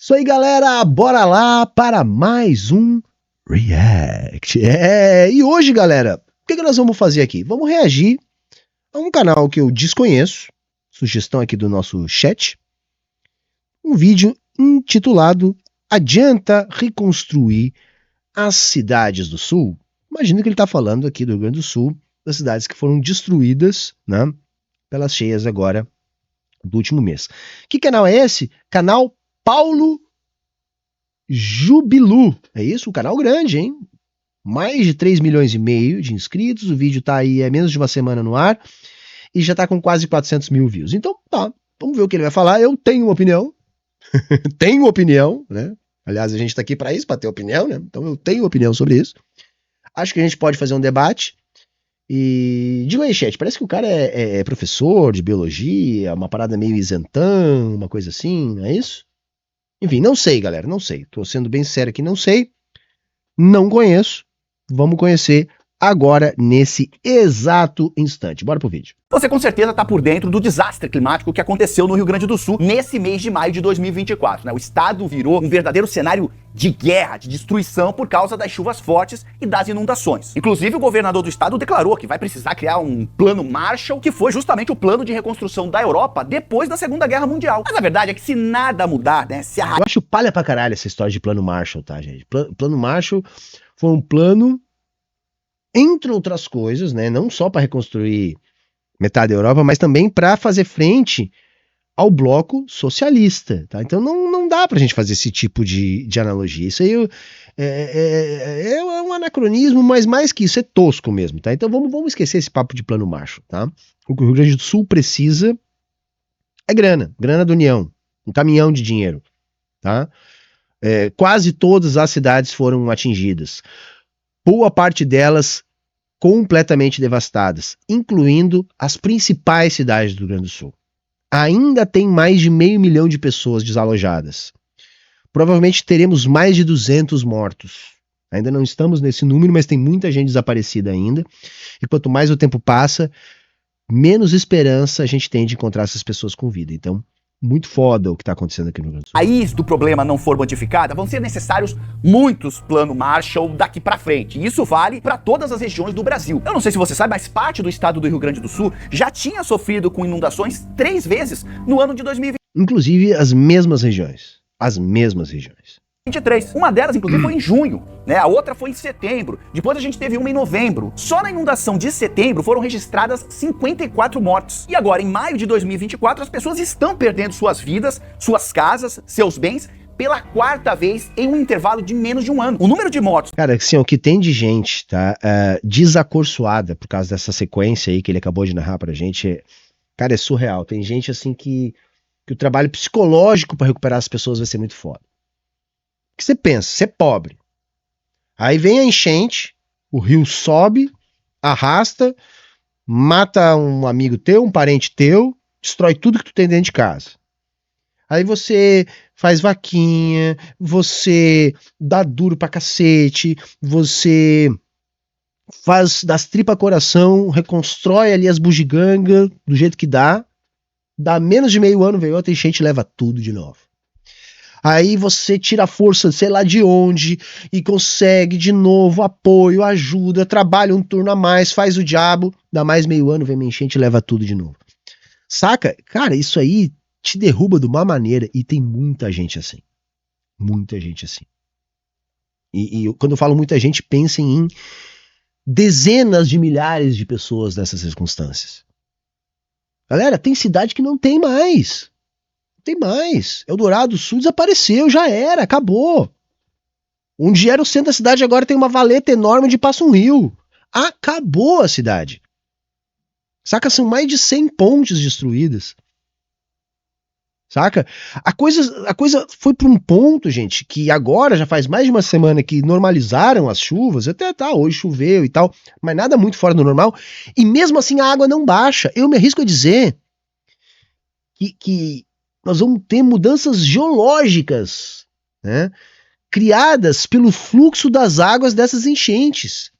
Isso aí, galera, bora lá para mais um React. E hoje, galera, o que nós vamos fazer aqui? Vamos reagir a um canal que eu desconheço, sugestão aqui do nosso chat, um vídeo intitulado Adianta Reconstruir as Cidades do Sul? Imagino que ele está falando aqui do Rio Grande do Sul, das cidades que foram destruídas, né, pelas cheias agora do último mês. Que canal é esse? Canal Paulo Jubilu. É isso? Um canal grande, hein? Mais de 3 milhões e meio de inscritos. O vídeo tá aí há menos de uma semana no ar e já tá com quase 400 mil views. Então, tá. Vamos ver o que ele vai falar. Eu tenho uma opinião. Tenho opinião, né? Aliás, a gente tá aqui para isso, para ter opinião, né? Então eu tenho opinião sobre isso. Acho que a gente pode fazer um debate. E diga aí, chat, parece que o cara é professor de biologia, uma parada meio isentão, uma coisa assim, não é isso? Enfim, não sei, galera, não sei. Tô sendo bem sério aqui, não sei. Não conheço. Vamos conhecer agora, nesse exato instante. Bora pro vídeo. Você com certeza está por dentro do desastre climático que aconteceu no Rio Grande do Sul nesse mês de maio de 2024, né? O estado virou um verdadeiro cenário de guerra, de destruição por causa das chuvas fortes e das inundações. Inclusive, o governador do estado declarou que vai precisar criar um plano Marshall, que foi justamente o plano de reconstrução da Europa depois da Segunda Guerra Mundial. Mas a verdade é que se nada mudar, né? Eu acho palha pra caralho essa história de plano Marshall, tá, gente? Plano Marshall foi um plano, entre outras coisas, né? Não só para reconstruir metade da Europa, mas também para fazer frente ao bloco socialista, tá? Então não dá pra gente fazer esse tipo de analogia. Isso aí é um anacronismo, mas mais que isso, é tosco mesmo, tá? Então vamos esquecer esse papo de plano Marshall, tá? O que o Rio Grande do Sul precisa é grana da União, um caminhão de dinheiro, tá? Quase todas as cidades foram atingidas. Boa parte delas completamente devastadas, incluindo as principais cidades do Rio Grande do Sul. Ainda tem mais de 500 mil de pessoas desalojadas. Provavelmente teremos mais de 200 mortos. Ainda não estamos nesse número, mas tem muita gente desaparecida ainda. E quanto mais o tempo passa, menos esperança a gente tem de encontrar essas pessoas com vida. Então, muito foda o que está acontecendo aqui no Rio Grande do Sul. A raiz do problema não for modificada, vão ser necessários muitos planos Marshall daqui pra frente. E isso vale para todas as regiões do Brasil. Eu não sei se você sabe, mas parte do estado do Rio Grande do Sul já tinha sofrido com inundações 3 vezes no ano de 2023. Inclusive as mesmas regiões. As mesmas regiões. Uma delas, inclusive, foi em junho, né? A outra foi em setembro. Depois a gente teve uma em novembro. Só na inundação de setembro foram registradas 54 mortes. E agora, em maio de 2024, as pessoas estão perdendo suas vidas, suas casas, seus bens, pela 4ª vez em um intervalo de menos de um ano. O número de mortos... Cara, assim, o que tem de gente, tá, desacorçoada por causa dessa sequência aí que ele acabou de narrar pra gente, cara, é surreal. Tem gente, assim, que o trabalho psicológico pra recuperar as pessoas vai ser muito foda. O que você pensa? Você é pobre. Aí vem a enchente, o rio sobe, arrasta, mata um amigo teu, um parente teu, destrói tudo que tu tem dentro de casa. Aí você faz vaquinha, você dá duro pra cacete, você faz das tripas coração, reconstrói ali as bugigangas do jeito que dá menos de meio ano, veio outra enchente e leva tudo de novo. Aí você tira a força, sei lá de onde, e consegue de novo apoio, ajuda, trabalha um turno a mais, faz o diabo, dá mais meio ano, vem uma enchente e leva tudo de novo. Saca? Cara, isso aí te derruba de uma maneira, e tem muita gente assim. Muita gente assim. E quando eu falo muita gente, pensem em dezenas de milhares de pessoas nessas circunstâncias. Galera, tem cidade que não tem mais. Tem mais. Eldorado do Sul desapareceu, já era, acabou. Onde era o centro da cidade, agora tem uma valeta enorme de Passa um Rio. Acabou a cidade. Saca? São mais de 100 pontes destruídas. Saca? A coisa foi para um ponto, gente, que agora já faz mais de uma semana que normalizaram as chuvas, até hoje choveu e tal, mas nada muito fora do normal, e mesmo assim a água não baixa. Eu me arrisco a dizer que nós vamos ter mudanças geológicas, né, criadas pelo fluxo das águas dessas enchentes,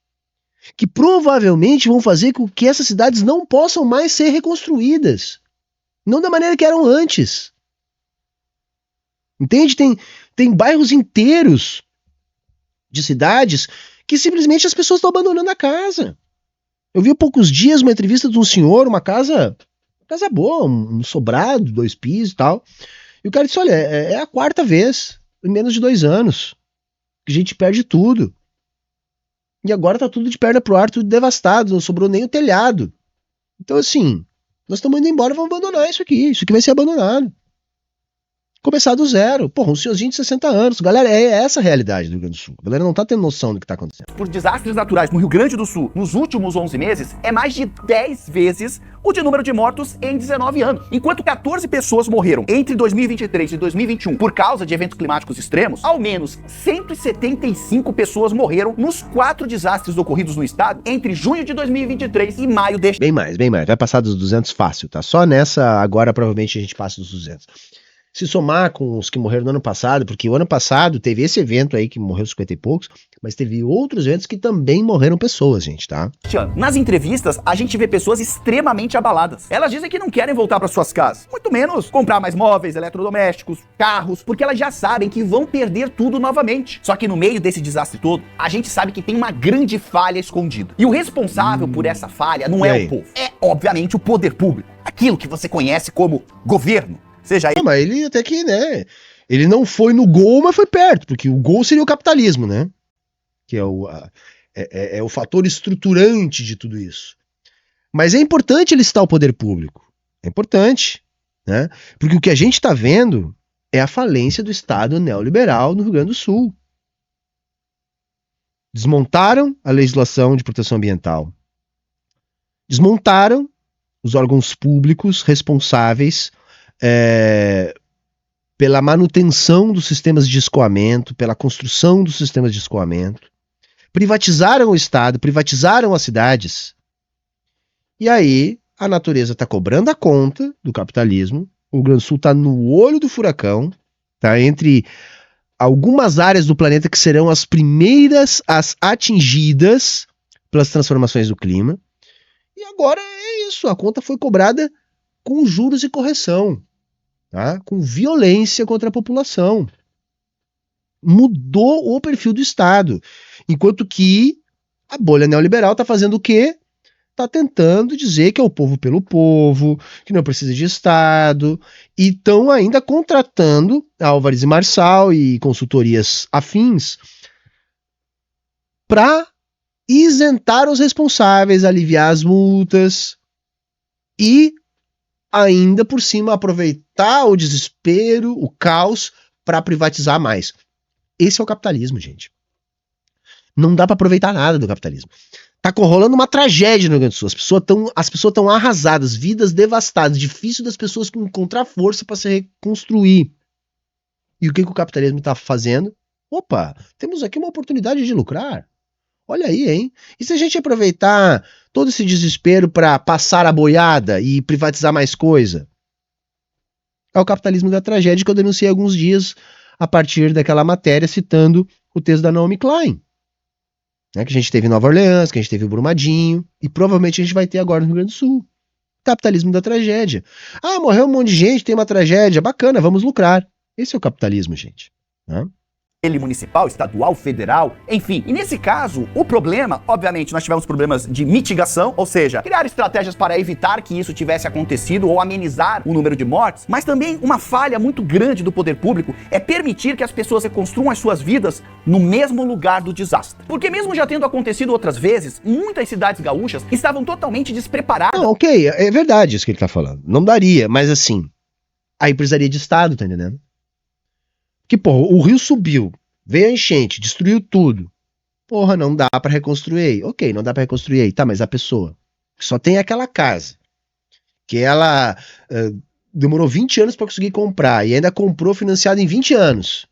que provavelmente vão fazer com que essas cidades não possam mais ser reconstruídas. Não da maneira que eram antes. Entende? Tem bairros inteiros de cidades que simplesmente as pessoas estão abandonando a casa. Eu vi há poucos dias uma entrevista de um senhor, uma casa boa, um sobrado, 2 pisos e tal. E o cara disse, olha, é a 4ª vez, em menos de 2 anos, que a gente perde tudo. E agora tá tudo de perna pro ar, tudo devastado, não sobrou nem o telhado. Então assim, nós estamos indo embora, vamos abandonar isso aqui vai ser abandonado. Começar do zero. Porra, um senhorzinho de 60 anos. Galera, é essa a realidade do Rio Grande do Sul. A galera não tá tendo noção do que tá acontecendo. Por desastres naturais no Rio Grande do Sul nos últimos 11 meses é mais de 10 vezes o de número de mortos em 19 anos. Enquanto 14 pessoas morreram entre 2023 e 2021 por causa de eventos climáticos extremos, ao menos 175 pessoas morreram nos 4 desastres ocorridos no estado entre junho de 2023 e maio deste. Bem mais. Vai passar dos 200 fácil, tá? Só nessa, agora provavelmente a gente passa dos 200. Se somar com os que morreram no ano passado, porque o ano passado teve esse evento aí que morreu 50 e poucos, mas teve outros eventos que também morreram pessoas, gente, tá? Nas entrevistas, a gente vê pessoas extremamente abaladas. Elas dizem que não querem voltar para suas casas, muito menos comprar mais móveis, eletrodomésticos, carros, porque elas já sabem que vão perder tudo novamente. Só que no meio desse desastre todo, a gente sabe que tem uma grande falha escondida. E o responsável por essa falha não é o povo, é obviamente o poder público. Aquilo que você conhece como governo. Seja aí. Mas ele até que, né? Ele não foi no gol, mas foi perto, porque o gol seria o capitalismo, né? Que é o fator estruturante de tudo isso. Mas é importante listar o poder público. É importante, né? Porque o que a gente está vendo é a falência do Estado neoliberal no Rio Grande do Sul. Desmontaram a legislação de proteção ambiental. Desmontaram os órgãos públicos responsáveis pela manutenção dos sistemas de escoamento, pela construção dos sistemas de escoamento, privatizaram o Estado, privatizaram as cidades, e aí a natureza está cobrando a conta do capitalismo, o Rio Grande do Sul está no olho do furacão, está entre algumas áreas do planeta que serão as primeiras as atingidas pelas transformações do clima, e agora é isso, a conta foi cobrada com juros e correção, tá? Com violência contra a população. Mudou o perfil do Estado. Enquanto que a bolha neoliberal está fazendo o quê? Está tentando dizer que é o povo pelo povo, que não precisa de Estado, e estão ainda contratando Álvares e Marçal e consultorias afins para isentar os responsáveis, aliviar as multas e ainda por cima aproveitar o desespero, o caos, para privatizar mais. Esse é o capitalismo, gente. Não dá para aproveitar nada do capitalismo. Tá rolando uma tragédia no Rio Grande do Sul. As pessoas estão arrasadas, vidas devastadas, difícil das pessoas encontrar força para se reconstruir. E o que o capitalismo está fazendo? Opa, temos aqui uma oportunidade de lucrar. Olha aí, hein? E se a gente aproveitar todo esse desespero para passar a boiada e privatizar mais coisa? É o capitalismo da tragédia que eu denunciei há alguns dias a partir daquela matéria citando o texto da Naomi Klein. Né, que a gente teve em Nova Orleans, que a gente teve em Brumadinho, e provavelmente a gente vai ter agora no Rio Grande do Sul. Capitalismo da tragédia. Ah, morreu um monte de gente, tem uma tragédia, bacana, vamos lucrar. Esse é o capitalismo, gente. Né? Ele municipal, estadual, federal, enfim. E nesse caso, o problema, obviamente, nós tivemos problemas de mitigação, ou seja, criar estratégias para evitar que isso tivesse acontecido ou amenizar o número de mortes, mas também uma falha muito grande do poder público é permitir que as pessoas reconstruam as suas vidas no mesmo lugar do desastre. Porque mesmo já tendo acontecido outras vezes, muitas cidades gaúchas estavam totalmente despreparadas. Não, ok, é verdade isso que ele tá falando. Não daria, mas assim, aí precisaria de Estado, tá entendendo? Que, porra, o rio subiu, veio a enchente, destruiu tudo. Porra, não dá pra reconstruir. Ok, não dá pra reconstruir. Tá, mas a pessoa que só tem aquela casa, que ela demorou 20 anos pra conseguir comprar e ainda comprou financiado em 20 anos.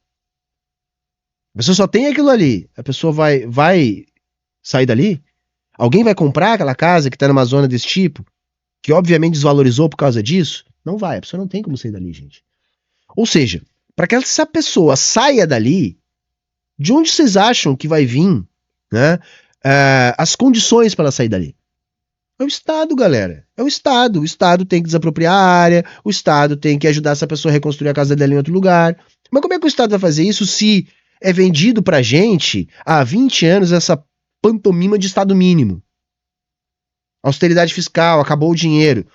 A pessoa só tem aquilo ali. A pessoa vai sair dali? Alguém vai comprar aquela casa que tá numa zona desse tipo, que obviamente desvalorizou por causa disso? Não vai, a pessoa não tem como sair dali, gente. Ou seja, para que essa pessoa saia dali, de onde vocês acham que vai vir, né, as condições para ela sair dali? É o Estado, galera. É o Estado. O Estado tem que desapropriar a área, o Estado tem que ajudar essa pessoa a reconstruir a casa dela em outro lugar. Mas como é que o Estado vai fazer isso se é vendido pra gente há 20 anos essa pantomima de Estado mínimo? Austeridade fiscal, acabou o dinheiro.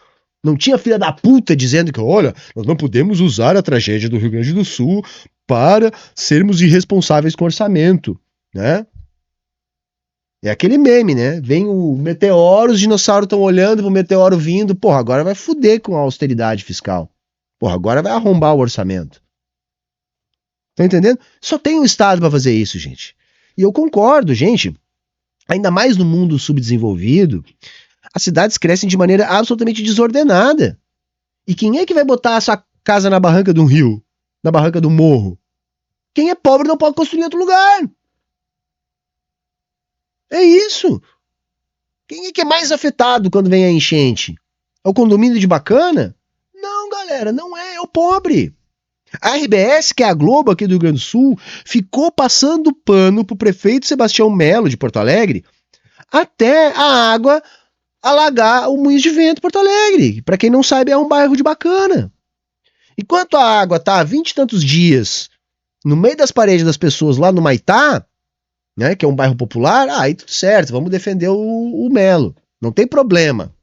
Não tinha filha da puta dizendo que, olha, nós não podemos usar a tragédia do Rio Grande do Sul para sermos irresponsáveis com o orçamento, né? É aquele meme, né? Vem o meteoro, os dinossauros estão olhando pro meteoro vindo, porra, agora vai fuder com a austeridade fiscal. Porra, agora vai arrombar o orçamento. Tá entendendo? Só tem o Estado pra fazer isso, gente. E eu concordo, gente. Ainda mais no mundo subdesenvolvido, as cidades crescem de maneira absolutamente desordenada. E quem é que vai botar a sua casa na barranca de um rio? Na barranca do morro? Quem é pobre não pode construir em outro lugar. É isso. Quem é que é mais afetado quando vem a enchente? É o condomínio de bacana? Não, galera, não é. É o pobre. A RBS, que é a Globo aqui do Rio Grande do Sul, ficou passando pano pro prefeito Sebastião Melo de Porto Alegre até a água alagar o Moinhos de Vento Porto Alegre. Para quem não sabe, é um bairro de bacana. Enquanto a água tá há 20 e tantos dias no meio das paredes das pessoas lá no Maitá, né, que é um bairro popular, aí tudo certo, vamos defender o Melo. Não tem problema.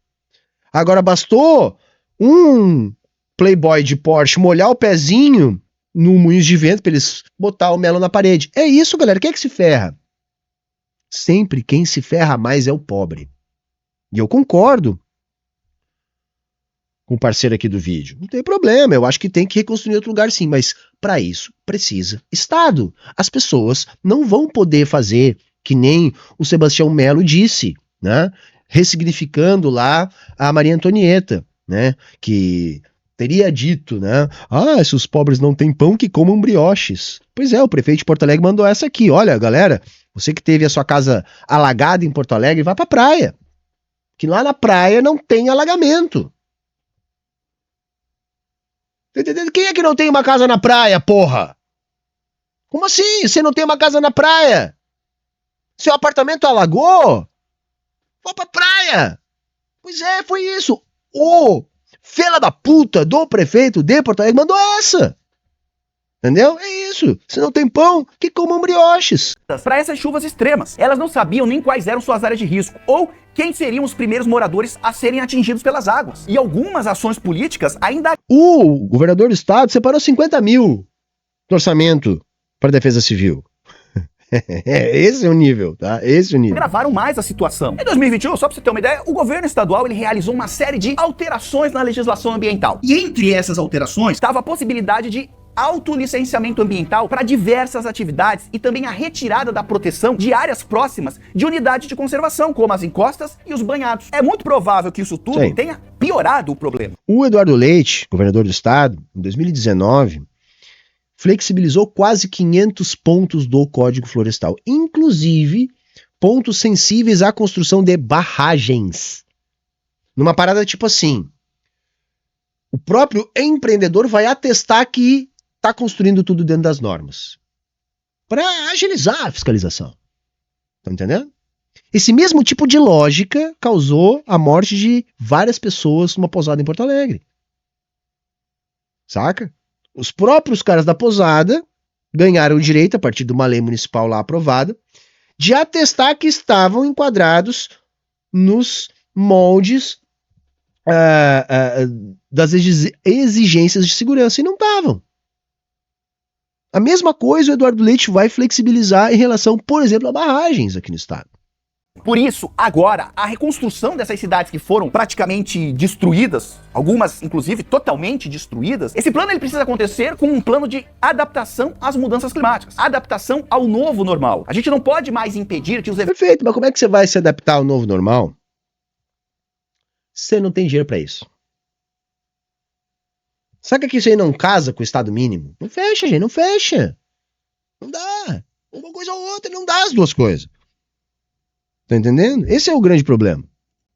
Agora bastou um playboy de Porsche molhar o pezinho no Moinhos de Vento para eles botar o Melo na parede. É isso, galera. Quem é que se ferra? Sempre quem se ferra mais é o pobre. E eu concordo com o parceiro aqui do vídeo. Não tem problema, eu acho que tem que reconstruir outro lugar sim, mas para isso precisa Estado. As pessoas não vão poder fazer que nem o Sebastião Melo disse, né? Ressignificando lá a Maria Antonieta, né? Que teria dito, né? Ah, se os pobres não têm pão, que comam brioches. Pois é, o prefeito de Porto Alegre mandou essa aqui. Olha, galera, você que teve a sua casa alagada em Porto Alegre, vá pra praia. Que lá na praia não tem alagamento. Tá entendendo? Quem é que não tem uma casa na praia, porra? Como assim? Você não tem uma casa na praia? Seu apartamento alagou? Vá pra praia. Pois é, foi isso. O fela da puta do prefeito de Porto Alegre mandou essa. Entendeu? É isso. Se não tem pão, que comam brioches. Para essas chuvas extremas, elas não sabiam nem quais eram suas áreas de risco ou quem seriam os primeiros moradores a serem atingidos pelas águas. E algumas ações políticas ainda... O governador do estado separou 50 mil do orçamento para a defesa civil. Esse é o nível, tá? Esse é o nível. Gravaram mais a situação. Em 2021, só pra você ter uma ideia, o governo estadual ele realizou uma série de alterações na legislação ambiental. E entre essas alterações, estava a possibilidade de autolicenciamento ambiental para diversas atividades e também a retirada da proteção de áreas próximas de unidades de conservação, como as encostas e os banhados. É muito provável que isso tudo tenha piorado o problema. O Eduardo Leite, governador do estado, em 2019, flexibilizou quase 500 pontos do Código Florestal, inclusive pontos sensíveis à construção de barragens. Numa parada tipo assim, o próprio empreendedor vai atestar que está construindo tudo dentro das normas, para agilizar a fiscalização. Tá entendendo? Esse mesmo tipo de lógica causou a morte de várias pessoas numa pousada em Porto Alegre. Saca? Os próprios caras da pousada ganharam o direito, a partir de uma lei municipal lá aprovada, de atestar que estavam enquadrados nos moldes das exigências de segurança, e não estavam. A mesma coisa o Eduardo Leite vai flexibilizar em relação, por exemplo, a barragens aqui no estado. Por isso, agora, a reconstrução dessas cidades que foram praticamente destruídas, algumas, inclusive, totalmente destruídas, esse plano ele precisa acontecer com um plano de adaptação às mudanças climáticas, adaptação ao novo normal. A gente não pode mais impedir que os eventos... Perfeito, mas como é que você vai se adaptar ao novo normal? Você não tem dinheiro para isso. Sabe que isso aí não casa com o estado mínimo? Não fecha, gente, não fecha. Não dá. Uma coisa ou outra, não dá as duas coisas. Tá entendendo? Esse é o grande problema.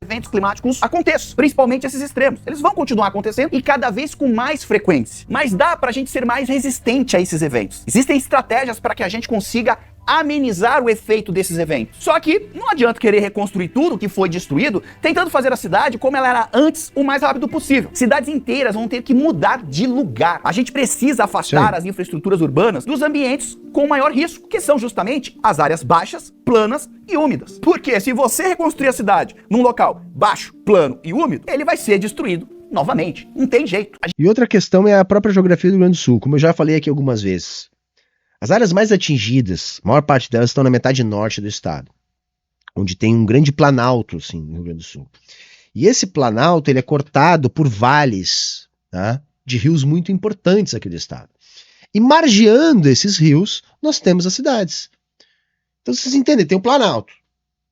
Eventos climáticos aconteçam, principalmente esses extremos. Eles vão continuar acontecendo e cada vez com mais frequência. Mas dá pra gente ser mais resistente a esses eventos. Existem estratégias para que a gente consiga amenizar o efeito desses eventos. Só que não adianta querer reconstruir tudo que foi destruído, tentando fazer a cidade como ela era antes o mais rápido possível. Cidades inteiras vão ter que mudar de lugar. A gente precisa afastar as infraestruturas urbanas dos ambientes com maior risco, que são justamente as áreas baixas, planas e úmidas. Porque se você reconstruir a cidade num local baixo, plano e úmido, ele vai ser destruído novamente. Não tem jeito. E outra questão é a própria geografia do Rio Grande do Sul, como eu já falei aqui algumas vezes. As áreas mais atingidas, a maior parte delas estão na metade norte do estado, onde tem um grande planalto, assim, no Rio Grande do Sul. E esse planalto, ele é cortado por vales, tá, de rios muito importantes aqui do estado. E margeando esses rios, nós temos as cidades. Então vocês entendem, tem um planalto,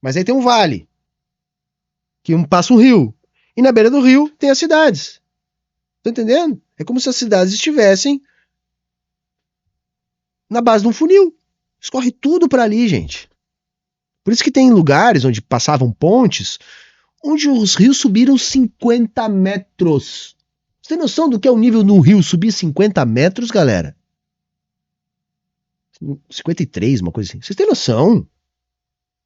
mas aí tem um vale, que passa um rio, e na beira do rio tem as cidades. Tá entendendo? É como se as cidades estivessem na base de um funil. Escorre tudo para ali, gente. Por isso que tem lugares onde passavam pontes, onde os rios subiram 50 metros. Você tem noção do que é o nível no rio subir 50 metros, galera? 53, uma coisa assim. Vocês têm noção?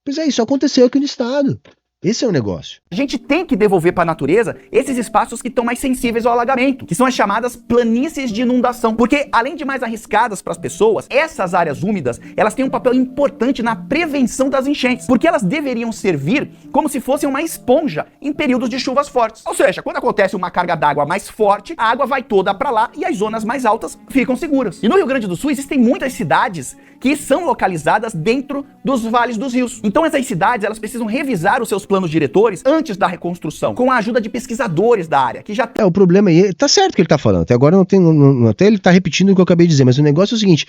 Pois é, isso aconteceu aqui no estado. Esse é o negócio. A gente tem que devolver para a natureza esses espaços que estão mais sensíveis ao alagamento, que são as chamadas planícies de inundação. Porque, além de mais arriscadas para as pessoas, essas áreas úmidas, elas têm um papel importante na prevenção das enchentes, porque elas deveriam servir como se fossem uma esponja em períodos de chuvas fortes. Ou seja, quando acontece uma carga d'água mais forte, a água vai toda para lá e as zonas mais altas ficam seguras. E no Rio Grande do Sul existem muitas cidades que são localizadas dentro dos vales dos rios. Então essas cidades, elas precisam revisar os seus planos diretores antes da reconstrução, com a ajuda de pesquisadores da área, que já... O problema aí, tá certo o que ele tá falando, até agora até ele tá repetindo o que eu acabei de dizer, mas o negócio é o seguinte,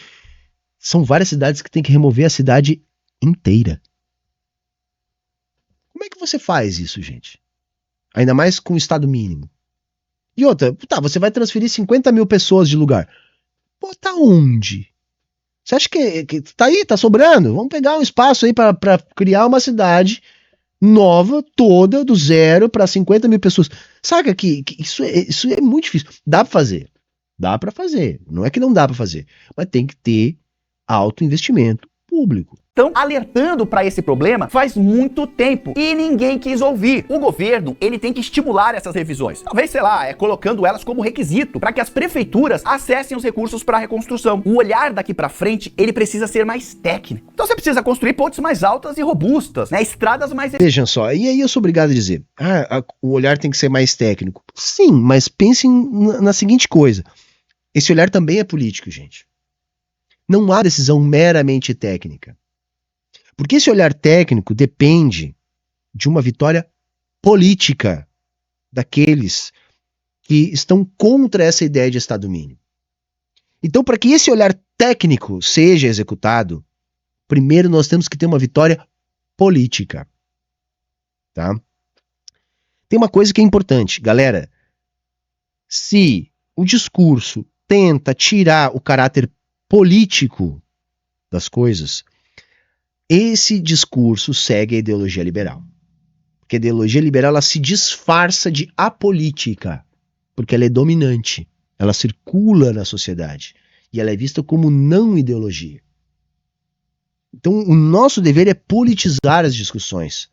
são várias cidades que tem que remover a cidade inteira. Como é que você faz isso, gente? Ainda mais com o estado mínimo. E outra, tá, você vai transferir 50 mil pessoas de lugar. Pô, tá onde? Você acha que tá aí, tá sobrando? Vamos pegar um espaço aí pra criar uma cidade nova, toda, do zero, para 50 mil pessoas. Saca que isso é muito difícil. Dá pra fazer. Dá pra fazer. Não é que não dá pra fazer. Mas tem que ter alto investimento público. Estão alertando para esse problema faz muito tempo e ninguém quis ouvir. O governo, ele tem que estimular essas revisões. Talvez, sei lá, colocando elas como requisito para que as prefeituras acessem os recursos para a reconstrução. O olhar daqui para frente, ele precisa ser mais técnico. Então você precisa construir pontes mais altas e robustas, né? Estradas mais... Vejam só, e aí eu sou obrigado a dizer, o olhar tem que ser mais técnico. Sim, mas pensem na seguinte coisa. Esse olhar também é político, gente. Não há decisão meramente técnica. Porque esse olhar técnico depende de uma vitória política daqueles que estão contra essa ideia de Estado mínimo. Então, para que esse olhar técnico seja executado, primeiro nós temos que ter uma vitória política. Tá? Tem uma coisa que é importante, galera. Se o discurso tenta tirar o caráter político das coisas, esse discurso segue a ideologia liberal. Porque a ideologia liberal ela se disfarça de apolítica, porque ela é dominante, ela circula na sociedade e ela é vista como não ideologia. Então o nosso dever é politizar as discussões,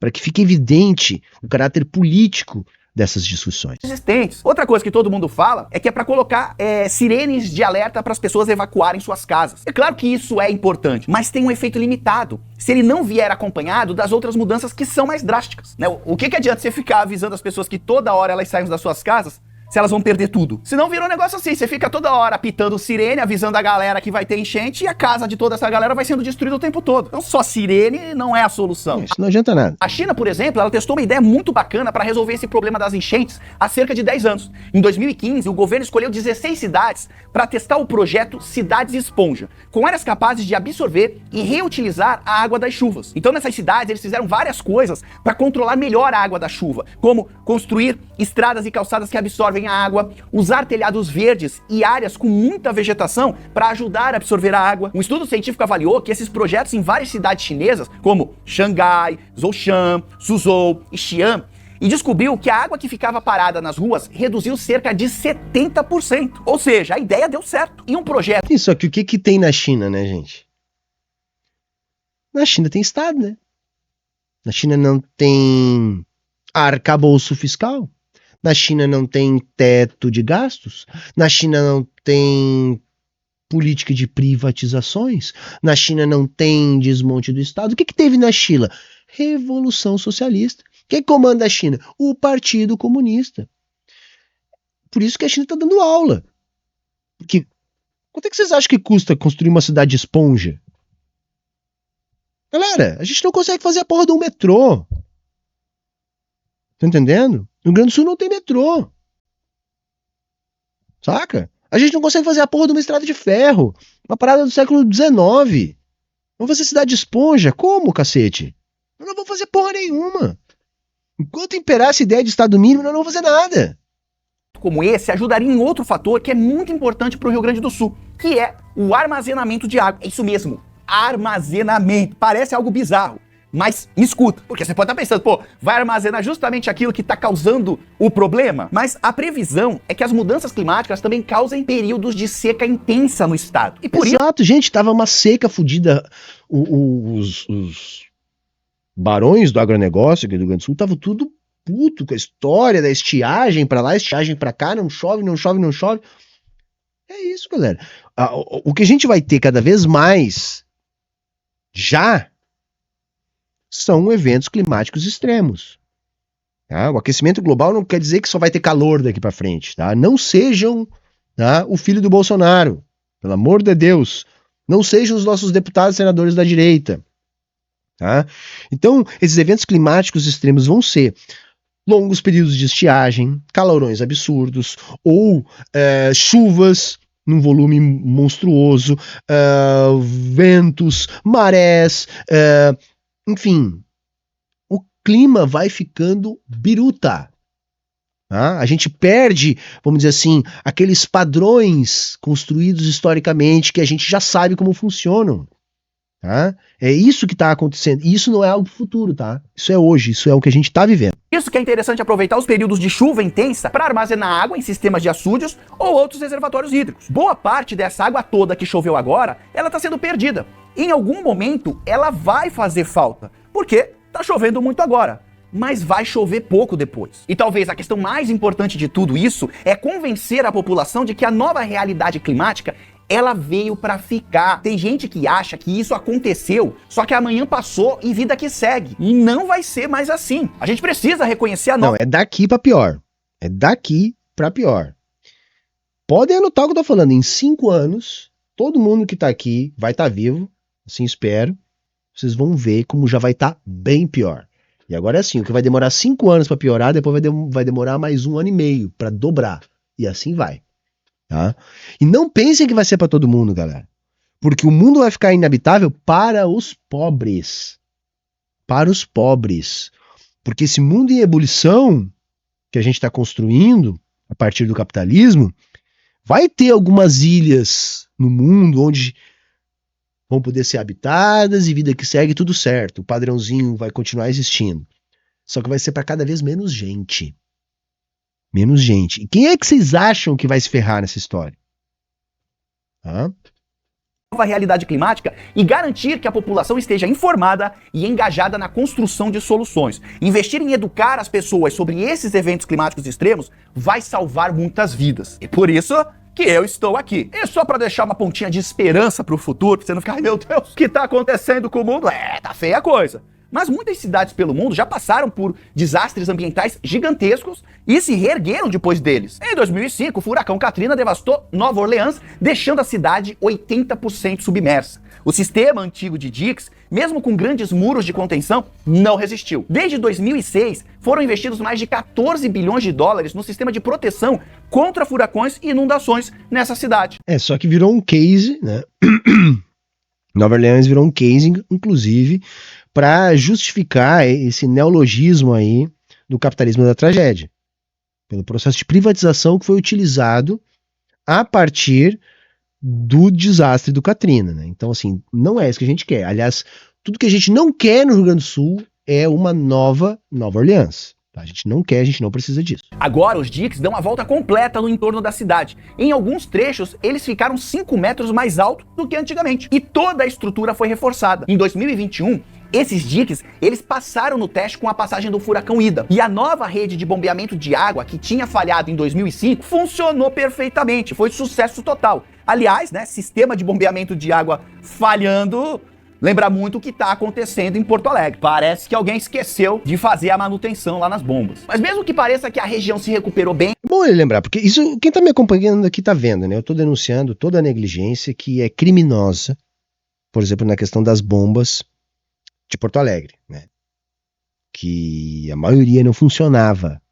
para que fique evidente o caráter político dessas discussões. Existentes. Outra coisa que todo mundo fala é que é para colocar sirenes de alerta para as pessoas evacuarem suas casas. É claro que isso é importante, mas tem um efeito limitado se ele não vier acompanhado das outras mudanças que são mais drásticas, né? O que adianta você ficar avisando as pessoas que toda hora elas saem das suas casas se elas vão perder tudo? Se não virou um negócio assim, você fica toda hora apitando sirene, avisando a galera que vai ter enchente e a casa de toda essa galera vai sendo destruída o tempo todo. Então só sirene não é a solução. Isso não adianta nada. A China, por exemplo, ela testou uma ideia muito bacana para resolver esse problema das enchentes há cerca de 10 anos. Em 2015, o governo escolheu 16 cidades para testar o projeto Cidades Esponja, com áreas capazes de absorver e reutilizar a água das chuvas. Então nessas cidades eles fizeram várias coisas para controlar melhor a água da chuva, como construir estradas e calçadas que absorvem a água, usar telhados verdes e áreas com muita vegetação para ajudar a absorver a água. Um estudo científico avaliou que esses projetos em várias cidades chinesas, como Xangai, Zhoushan, Suzhou e Xi'an, e descobriu que a água que ficava parada nas ruas reduziu cerca de 70%. Ou seja, a ideia deu certo. E um projeto... Isso aqui, o que tem na China, né, gente? Na China tem Estado, né? Na China não tem arcabouço fiscal. Na China não tem teto de gastos. Na China não tem política de privatizações. Na China não tem desmonte do Estado. O que teve na China? Revolução Socialista. Quem comanda a China? O Partido Comunista. Por isso que a China está dando aula. Porque quanto é que vocês acham que custa construir uma cidade esponja? Galera, a gente não consegue fazer a porra de um metrô. Tá entendendo? No Rio Grande do Sul não tem metrô. Saca? A gente não consegue fazer a porra de uma estrada de ferro. Uma parada do século XIX. Vamos fazer cidade esponja? Como, cacete? Eu não vou fazer porra nenhuma. Enquanto imperar essa ideia de Estado mínimo, eu não vou fazer nada. Como esse ajudaria em outro fator que é muito importante para o Rio Grande do Sul, que é o armazenamento de água. É isso mesmo, armazenamento. Parece algo bizarro, mas me escuta, porque você pode estar pensando, pô, vai armazenar justamente aquilo que está causando o problema? Mas a previsão é que as mudanças climáticas também causem períodos de seca intensa no estado. E por Exato, gente, tava uma seca fodida. Os barões do agronegócio aqui do Rio Grande do Sul estavam tudo puto com a história da estiagem pra lá, estiagem pra cá, não chove, não chove, não chove. É isso, galera. O que a gente vai ter cada vez mais já são eventos climáticos extremos. Tá? O aquecimento global não quer dizer que só vai ter calor daqui pra frente. Tá? Não sejam, tá, o filho do Bolsonaro. Pelo amor de Deus. Não sejam os nossos deputados e senadores da direita. Tá? Então, esses eventos climáticos extremos vão ser longos períodos de estiagem, calorões absurdos, ou chuvas num volume monstruoso, ventos, marés, enfim, o clima vai ficando biruta. Tá? A gente perde, vamos dizer assim, aqueles padrões construídos historicamente que a gente já sabe como funcionam. Tá? É isso que está acontecendo. E isso não é algo futuro, tá? Isso é hoje, isso é o que a gente está vivendo. Isso que é interessante aproveitar os períodos de chuva intensa para armazenar água em sistemas de açudes ou outros reservatórios hídricos. Boa parte dessa água toda que choveu agora, ela está sendo perdida. Em algum momento, ela vai fazer falta, porque está chovendo muito agora. Mas vai chover pouco depois. E talvez a questão mais importante de tudo isso é convencer a população de que a nova realidade climática ela veio pra ficar. Tem gente que acha que isso aconteceu, só que amanhã passou e vida que segue. E não vai ser mais assim. A gente precisa reconhecer a nova... Não, é daqui pra pior. É daqui pra pior. Podem anotar o que eu tô falando. Em 5 anos, todo mundo que tá aqui vai estar vivo, assim espero. Vocês vão ver como já vai estar bem pior. E agora é assim, o que vai demorar 5 anos pra piorar, depois vai demorar mais 1 ano e meio pra dobrar. E assim vai. Tá? E não pensem que vai ser para todo mundo, galera. Porque o mundo vai ficar inabitável para os pobres. Para os pobres. Porque esse mundo em ebulição que a gente está construindo a partir do capitalismo, vai ter algumas ilhas no mundo onde vão poder ser habitadas e vida que segue tudo certo. O padrãozinho vai continuar existindo. Só que vai ser para cada vez menos gente. Menos gente. E quem é que vocês acham que vai se ferrar nessa história? Nova realidade climática e garantir que a população esteja informada e engajada na construção de soluções. Investir em educar as pessoas sobre esses eventos climáticos extremos vai salvar muitas vidas. E por isso que eu estou aqui. E só para deixar uma pontinha de esperança pro futuro, pra você não ficar, ai meu Deus, o que tá acontecendo com o mundo? Tá feia a coisa. Mas muitas cidades pelo mundo já passaram por desastres ambientais gigantescos e se reergueram depois deles. Em 2005, o furacão Katrina devastou Nova Orleans, deixando a cidade 80% submersa. O sistema antigo de diques, mesmo com grandes muros de contenção, não resistiu. Desde 2006, foram investidos mais de 14 bilhões de dólares no sistema de proteção contra furacões e inundações nessa cidade. Só que virou um case, né? Nova Orleans virou um case, inclusive, para justificar esse neologismo aí do capitalismo da tragédia, pelo processo de privatização que foi utilizado a partir do desastre do Katrina, né? Então, assim, não é isso que a gente quer. Aliás, tudo que a gente não quer no Rio Grande do Sul é uma nova Nova Orleans. Tá? A gente não quer, a gente não precisa disso. Agora, os diques dão a volta completa no entorno da cidade. Em alguns trechos, eles ficaram 5 metros mais altos do que antigamente. E toda a estrutura foi reforçada. Em 2021, esses diques, eles passaram no teste com a passagem do furacão Ida. E a nova rede de bombeamento de água, que tinha falhado em 2005, funcionou perfeitamente. Foi sucesso total. Aliás, né, sistema de bombeamento de água falhando lembra muito o que está acontecendo em Porto Alegre. Parece que alguém esqueceu de fazer a manutenção lá nas bombas. Mas mesmo que pareça que a região se recuperou bem... É bom ele lembrar, porque isso, quem está me acompanhando aqui está vendo, né? Eu estou denunciando toda a negligência que é criminosa, por exemplo, na questão das bombas de Porto Alegre, né? Que a maioria não funcionava,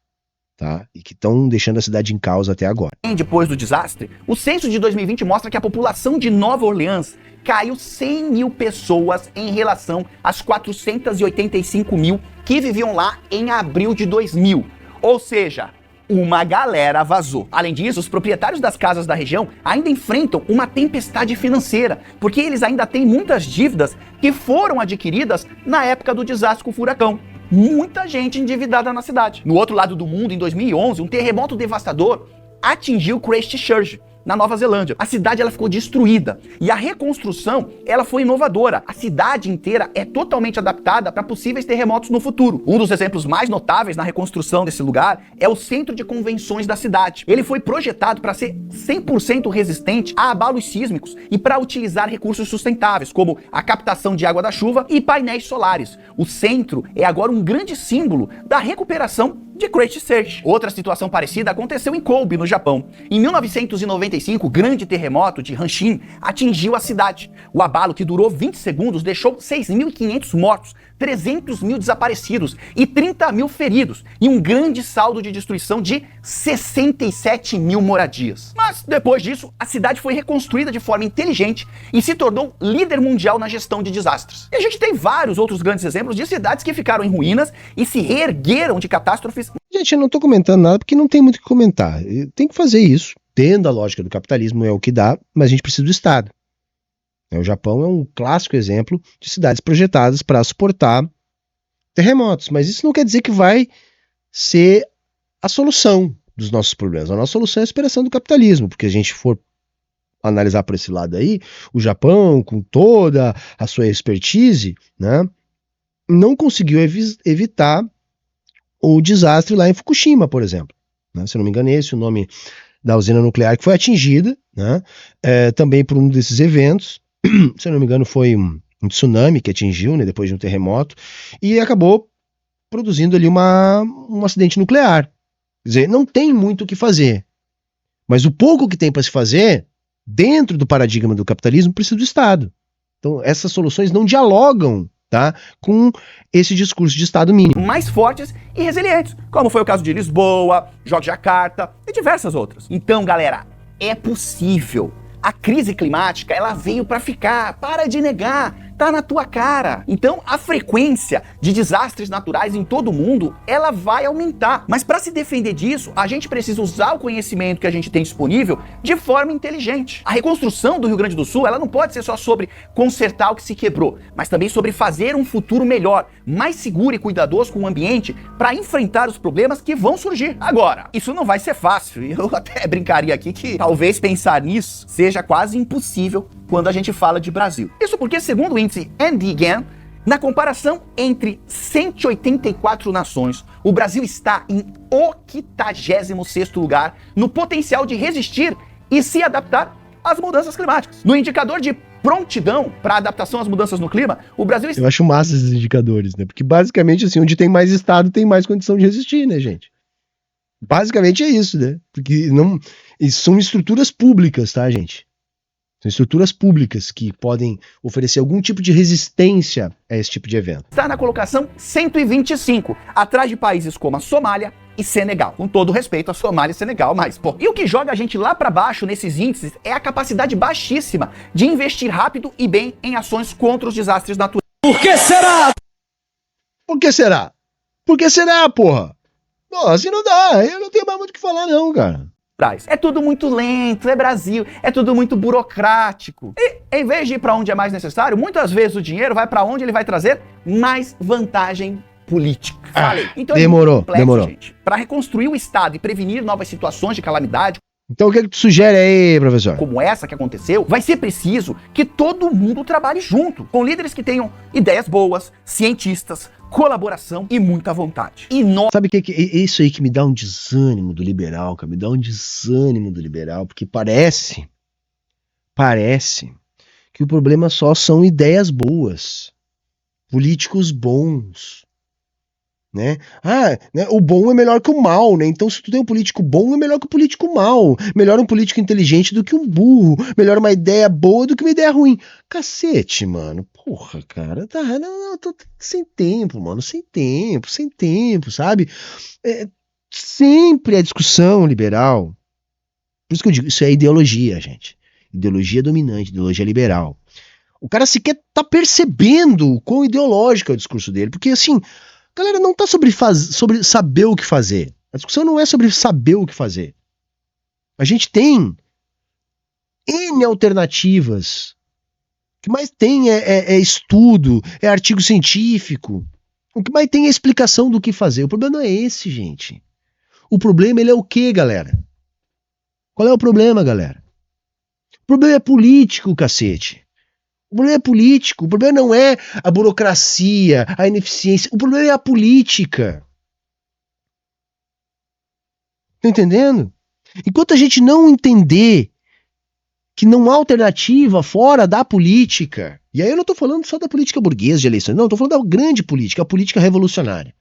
tá? E que estão deixando a cidade em causa até agora. Depois do desastre, o censo de 2020 mostra que a população de Nova Orleans caiu 100 mil pessoas em relação às 485 mil que viviam lá em abril de 2000. Ou seja, uma galera vazou. Além disso, os proprietários das casas da região ainda enfrentam uma tempestade financeira, porque eles ainda têm muitas dívidas que foram adquiridas na época do desastre com o furacão. Muita gente endividada na cidade. No outro lado do mundo, em 2011, um terremoto devastador atingiu Christchurch, na Nova Zelândia. A cidade ela ficou destruída e a reconstrução ela foi inovadora. A cidade inteira é totalmente adaptada para possíveis terremotos no futuro. Um dos exemplos mais notáveis na reconstrução desse lugar é o centro de convenções da cidade. Ele foi projetado para ser 100% resistente a abalos sísmicos e para utilizar recursos sustentáveis, como a captação de água da chuva e painéis solares. O centro é agora um grande símbolo da recuperação de Christchurch. Outra situação parecida aconteceu em Kobe, no Japão. Em 1995, o grande terremoto de Hanshin atingiu a cidade. O abalo, que durou 20 segundos, deixou 6.500 mortos, 300 mil desaparecidos e 30 mil feridos, e um grande saldo de destruição de 67 mil moradias. Mas depois disso, a cidade foi reconstruída de forma inteligente e se tornou líder mundial na gestão de desastres. E a gente tem vários outros grandes exemplos de cidades que ficaram em ruínas e se reergueram de catástrofes. Gente, eu não estou comentando nada porque não tem muito o que comentar. Tem que fazer isso, tendo a lógica do capitalismo, é o que dá, mas a gente precisa do Estado. O Japão é um clássico exemplo de cidades projetadas para suportar terremotos, mas isso não quer dizer que vai ser a solução dos nossos problemas. A nossa solução é a superação do capitalismo, porque a gente for analisar por esse lado aí, o Japão, com toda a sua expertise, né, não conseguiu evitar o desastre lá em Fukushima, por exemplo. Né? Se eu não me engano, esse é o nome da usina nuclear que foi atingida, né, também por um desses eventos. Se eu não me engano, foi um tsunami que atingiu, né, depois de um terremoto, e acabou produzindo ali um acidente nuclear. Quer dizer, não tem muito o que fazer. Mas o pouco que tem para se fazer, dentro do paradigma do capitalismo, precisa do Estado. Então, essas soluções não dialogam, tá, com esse discurso de Estado mínimo. Mais fortes e resilientes, como foi o caso de Lisboa, Jogjakarta e diversas outras. Então, galera, é possível. A crise climática, ela veio para ficar, para de negar, tá na tua cara. Então, a frequência de desastres naturais em todo o mundo, ela vai aumentar. Mas para se defender disso, a gente precisa usar o conhecimento que a gente tem disponível de forma inteligente. A reconstrução do Rio Grande do Sul, ela não pode ser só sobre consertar o que se quebrou, mas também sobre fazer um futuro melhor, mais seguro e cuidadoso com o ambiente para enfrentar os problemas que vão surgir. Agora, isso não vai ser fácil. Eu até brincaria aqui que talvez pensar nisso seja quase impossível quando a gente fala de Brasil. Isso porque, segundo o índice NDGAN, na comparação entre 184 nações, o Brasil está em 86º lugar no potencial de resistir e se adaptar às mudanças climáticas. No indicador de prontidão para adaptação às mudanças no clima, o Brasil... Eu acho massa esses indicadores, né? Porque basicamente, assim, onde tem mais Estado, tem mais condição de resistir, né, gente? Basicamente é isso, né? Porque são estruturas públicas, tá, gente? São estruturas públicas que podem oferecer algum tipo de resistência a esse tipo de evento. Está na colocação 125, atrás de países como a Somália e Senegal. Com todo respeito a Somália e Senegal, mas, pô. E o que joga a gente lá para baixo nesses índices é a capacidade baixíssima de investir rápido e bem em ações contra os desastres naturais. Por que será? Por que será? Por que será, porra? Pô, assim não dá. Eu não tenho mais muito o que falar, não, cara. É tudo muito lento, é Brasil, é tudo muito burocrático. E em vez de ir para onde é mais necessário, muitas vezes o dinheiro vai para onde ele vai trazer mais vantagem política. Falei. Então demorou. gente. Para reconstruir o Estado e prevenir novas situações de calamidade, Então o que tu sugere aí, professor? como essa que aconteceu, vai ser preciso que todo mundo trabalhe junto, com líderes que tenham ideias boas, cientistas, colaboração e muita vontade. E nós... Sabe o que é isso aí que me dá um desânimo do liberal, cara? Me dá um desânimo do liberal, porque parece que o problema só são ideias boas, políticos bons, né? Né, o bom é melhor que o mal, né? Então se tu tem um político bom, é melhor que o político mal. Melhor um político inteligente do que um burro. Melhor uma ideia boa do que uma ideia ruim. Cacete, mano. Porra, cara. Tá, não, tô sem tempo, mano. Sem tempo, sabe? Sempre a discussão liberal. Por isso que eu digo, isso é ideologia, gente. Ideologia dominante, ideologia liberal. O cara sequer tá percebendo o quão ideológico é o discurso dele. Porque, assim, galera, não tá sobre saber o que fazer. A discussão não é sobre saber o que fazer. A gente tem N alternativas. O que mais tem é estudo, é artigo científico. O que mais tem é explicação do que fazer. O problema não é esse, gente. O problema, ele é o quê, galera? Qual é o problema, galera? O problema é político, cacete. O problema é político. O problema não é a burocracia, a ineficiência. O problema é a política. Tá entendendo? Enquanto a gente não entender que não há alternativa fora da política, e aí eu não tô falando só da política burguesa de eleições, não, eu tô falando da grande política, a política revolucionária.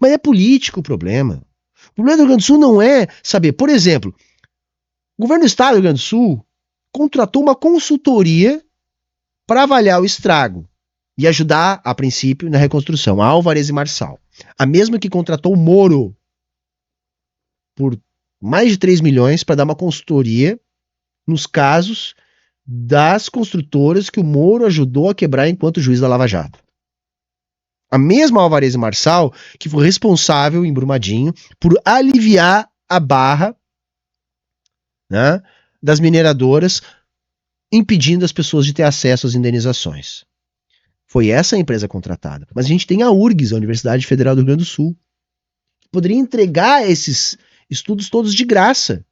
Mas é político o problema. O problema do Rio Grande do Sul não é saber, por exemplo, o governo do estado do Rio Grande do Sul contratou uma consultoria para avaliar o estrago e ajudar, a princípio, na reconstrução, a Álvarez e Marçal. A mesma que contratou o Moro por mais de 3 milhões para dar uma consultoria nos casos das construtoras que o Moro ajudou a quebrar enquanto juiz da Lava Jato. A mesma Álvarez e Marçal que foi responsável em Brumadinho por aliviar a barra, né, das mineradoras, impedindo as pessoas de ter acesso às indenizações. Foi essa a empresa contratada. Mas a gente tem a URGS, a Universidade Federal do Rio Grande do Sul, que poderia entregar esses estudos todos de graça,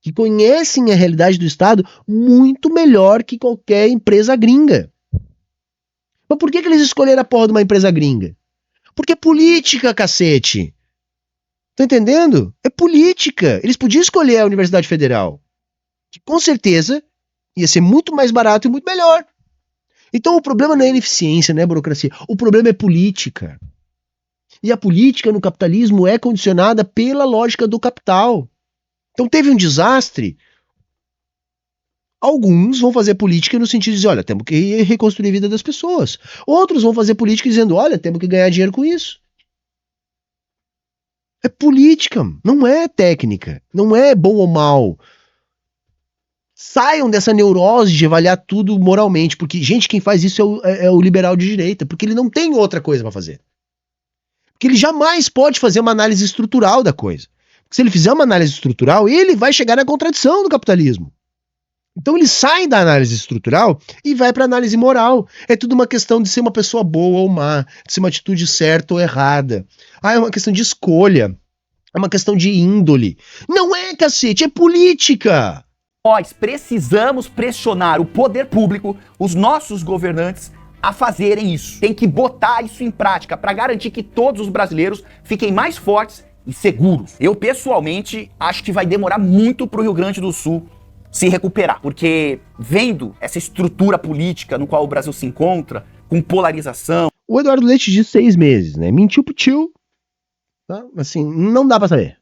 que conhecem a realidade do Estado muito melhor que qualquer empresa gringa. Mas por que eles escolheram a porra de uma empresa gringa? Porque é política, cacete. Tá entendendo? É política. Eles podiam escolher a Universidade Federal, que com certeza ia ser muito mais barato e muito melhor. Então o problema não é ineficiência, não é burocracia. O problema é política. E a política no capitalismo é condicionada pela lógica do capital. Então teve um desastre. Alguns vão fazer política no sentido de dizer, olha, temos que reconstruir a vida das pessoas. Outros vão fazer política dizendo, olha, temos que ganhar dinheiro com isso. É política, não é técnica, não é bom ou mal. Saiam dessa neurose de avaliar tudo moralmente, porque, gente, quem faz isso é o liberal de direita, porque ele não tem outra coisa para fazer. Porque ele jamais pode fazer uma análise estrutural da coisa. Porque se ele fizer uma análise estrutural, ele vai chegar na contradição do capitalismo. Então ele sai da análise estrutural e vai para a análise moral. É tudo uma questão de ser uma pessoa boa ou má, de ser uma atitude certa ou errada. É uma questão de escolha, é uma questão de índole. Não é, cacete, é política. Nós precisamos pressionar o poder público, os nossos governantes, a fazerem isso. Tem que botar isso em prática para garantir que todos os brasileiros fiquem mais fortes e seguros. Eu, pessoalmente, acho que vai demorar muito para o Rio Grande do Sul se recuperar, porque vendo essa estrutura política no qual o Brasil se encontra, com polarização... O Eduardo Leite disse 6 meses, né? Mentiu pro tio. Tá? Assim, não dá pra saber.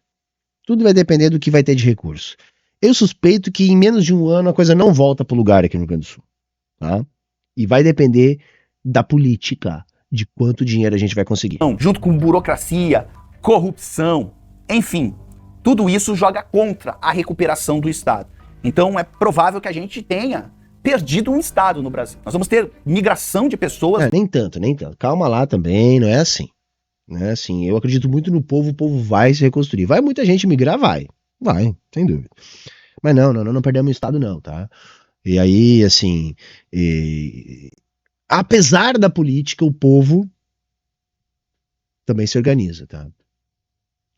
Tudo vai depender do que vai ter de recurso. Eu suspeito que em menos de um ano a coisa não volta pro lugar aqui no Rio Grande do Sul. Tá? E vai depender da política, de quanto dinheiro a gente vai conseguir. Junto com burocracia, corrupção, enfim, tudo isso joga contra a recuperação do Estado. Então é provável que a gente tenha perdido um Estado no Brasil. Nós vamos ter migração de pessoas... Nem tanto. Calma lá também, não é assim. Não é assim. Eu acredito muito no povo, o povo vai se reconstruir. Vai muita gente migrar? Vai, sem dúvida. Mas não perdemos o Estado não, tá? E aí, assim, apesar da política, o povo também se organiza, tá?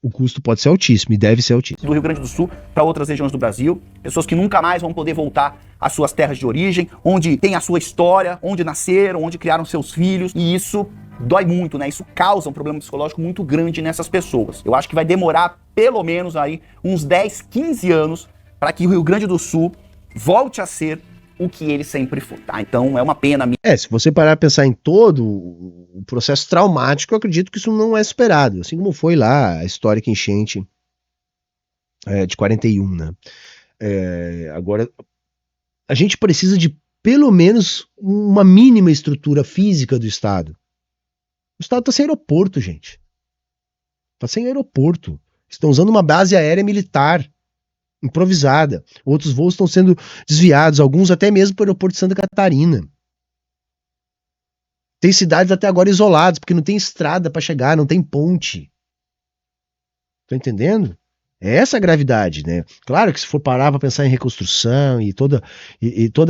O custo pode ser altíssimo e deve ser altíssimo. Do Rio Grande do Sul para outras regiões do Brasil, pessoas que nunca mais vão poder voltar às suas terras de origem, onde tem a sua história, onde nasceram, onde criaram seus filhos, e isso dói muito, né? Isso causa um problema psicológico muito grande nessas pessoas. Eu acho que vai demorar pelo menos aí uns 10, 15 anos para que o Rio Grande do Sul volte a ser o que ele sempre foi, tá? Então é uma pena. Se você parar a pensar em todo o processo traumático, eu acredito que isso não é superado, assim como foi lá a histórica enchente de 41, né? Agora, a gente precisa de pelo menos uma mínima estrutura física do Estado. O Estado está sem aeroporto, gente. Está sem aeroporto. Estão usando uma base aérea militar improvisada. Outros voos estão sendo desviados, alguns até mesmo para o aeroporto de Santa Catarina. Tem cidades até agora isoladas, porque não tem estrada para chegar, não tem ponte. Tá entendendo? É essa a gravidade, né? Claro que se for parar para pensar em reconstrução e toda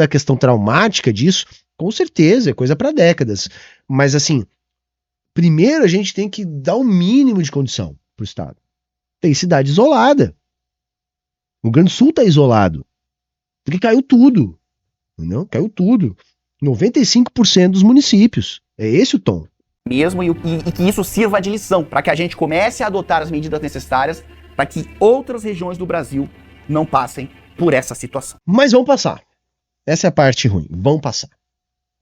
a questão traumática disso, com certeza é coisa para décadas. Mas assim, primeiro a gente tem que dar o mínimo de condição pro Estado. Tem cidade isolada. O Rio Grande do Sul está isolado. Porque caiu tudo. Entendeu? Caiu tudo. 95% dos municípios. É esse o tom. Mesmo e que isso sirva de lição para que a gente comece a adotar as medidas necessárias para que outras regiões do Brasil não passem por essa situação. Mas vão passar. Essa é a parte ruim. Vão passar.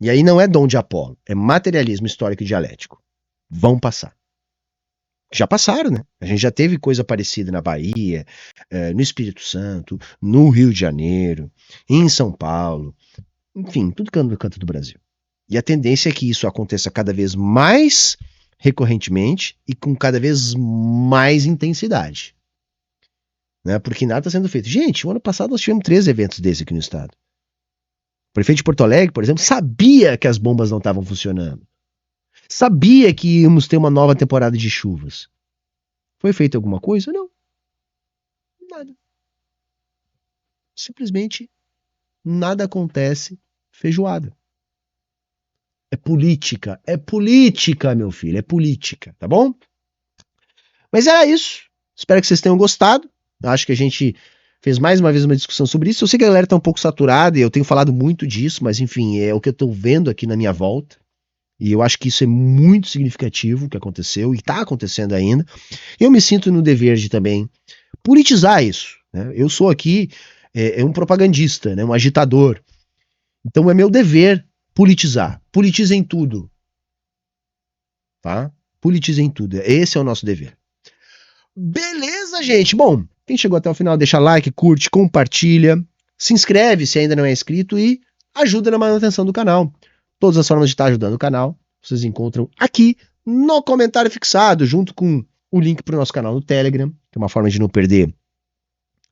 E aí não é dom de Apolo. É materialismo histórico e dialético. Vão passar. Já passaram, né? A gente já teve coisa parecida na Bahia, no Espírito Santo, no Rio de Janeiro, em São Paulo, enfim, tudo canto do Brasil. E a tendência é que isso aconteça cada vez mais recorrentemente e com cada vez mais intensidade. Né? Porque nada está sendo feito. Gente, o ano passado nós tivemos 3 eventos desses aqui no estado. O prefeito de Porto Alegre, por exemplo, sabia que as bombas não estavam funcionando. Sabia que íamos ter uma nova temporada de chuvas. Foi feita alguma coisa? Não. Nada. Simplesmente nada acontece. Feijoada. É política, meu filho, é política, tá bom? Mas era isso. Espero que vocês tenham gostado. Acho que a gente fez mais uma vez uma discussão sobre isso. Eu sei que a galera tá um pouco saturada e eu tenho falado muito disso, mas enfim, é o que eu tô vendo aqui na minha volta. E eu acho que isso é muito significativo o que aconteceu e está acontecendo ainda. Eu me sinto no dever de também politizar isso. Né? Eu sou aqui um propagandista, né? Um agitador. Então é meu dever politizar. Politizem tudo. Tá? Politizem tudo. Esse é o nosso dever. Beleza, gente? Bom, quem chegou até o final, deixa like, curte, compartilha, se inscreve se ainda não é inscrito e ajuda na manutenção do canal. Todas as formas de estar ajudando o canal, vocês encontram aqui no comentário fixado, junto com o link para o nosso canal no Telegram, que é uma forma de não perder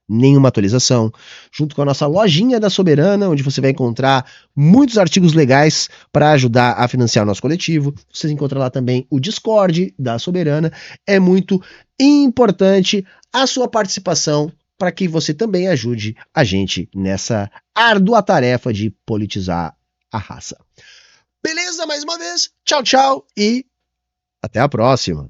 nenhuma atualização, junto com a nossa lojinha da Soberana, onde você vai encontrar muitos artigos legais para ajudar a financiar o nosso coletivo. Vocês encontram lá também o Discord da Soberana. É muito importante a sua participação para que você também ajude a gente nessa árdua tarefa de politizar a raça. Beleza? Mais uma vez, tchau, tchau e até a próxima.